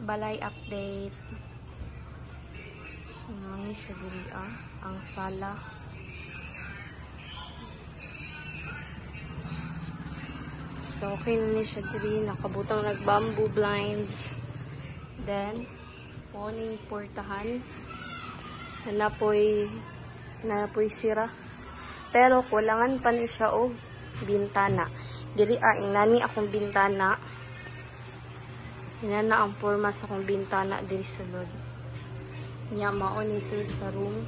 balay update. Ano siya diri ang sala. So okay na ni siya diri, nakabutang nag-bamboo blinds. Then morning portahan. Napoy sira. Pero kulangan pa ni siya og bintana. Diri nani akong bintana. Inana ang forma sa akong bintana diri sulod. Nya mao ni sulod sa room.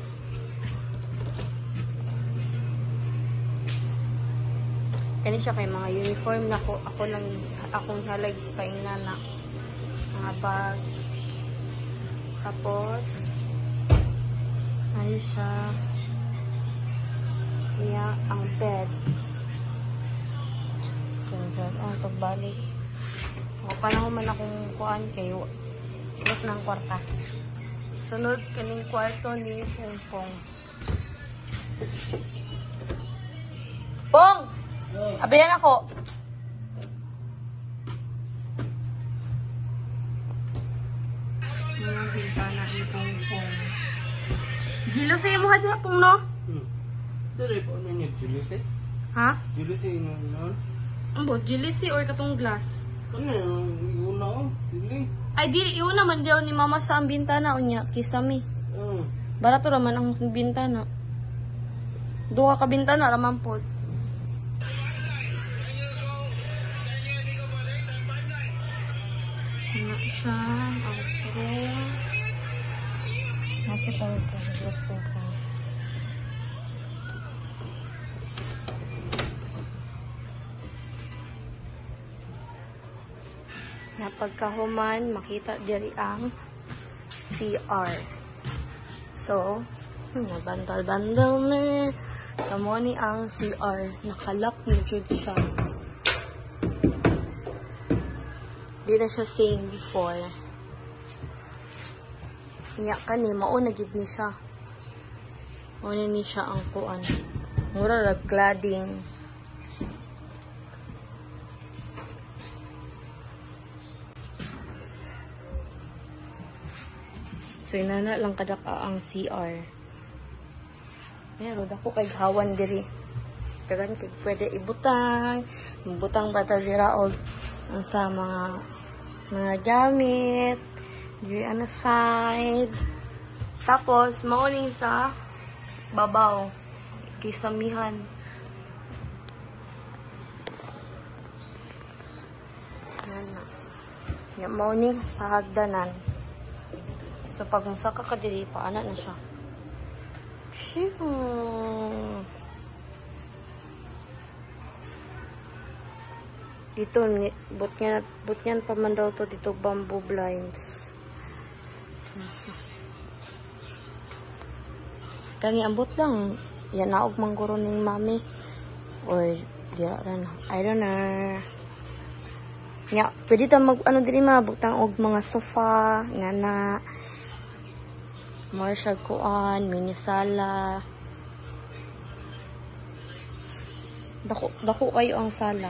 Kani siya kay mga uniform na akong halag pa inana. Mga bag. Tapos ano siya? Ang bed. So, pagbalik. O, panahon man akong kuhaan kayo. Sulot ng kwarta. Sunod, kaning kwarto ni Pong. Pong! Abrihan ako. Mga bintana ni Pong. Jilo sa'yo mo hadya Pong, no? Dari po ano niya, Julisi? Ha? Julisi noon? Ambo, Julisi or katong glass? Ano yung una siling? Ay, di, iuna man daw ni mama sa ang bintana o niya, kisami. Barato raman ang bintana. Duha ka bintana, raman po. Ano siya, ang siro. Nasa pa rin po, glass po ka. Na pagkahuman, makita diri ang CR. So, nabandal-bandal na. Kamo ni ang CR. Nakalock na jud siya. Di na siya same before. Nya kani, mauna gid ni siya. Mauna ni siya ang kuan. Mura ra cladding. So, inana lang kadaka ang CR. Pero, dako kay hawan diri. Kagan kay pwede ibutang. Ibutang bata dira og ang sa mga gamit. Diri ana side. Tapos, mauning sa babaw. Kisamihan. Yan mauning sa hagdanan. So, pag musaka ka diri, paana na siya. Dito, but yan pa man daw to dito bamboo blinds. Kani ambot lang. Yan naog mangguro ning mami. Or, I don't know. Nga, pwede ta ano diri butang og mga sofa, nga na Marshall kuan, mini sala. Dako kayo ang sala.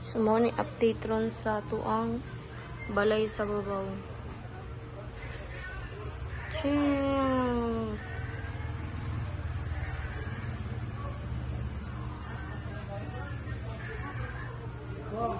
So, mo ni update ron sa tuang balay sa babaw. Wow.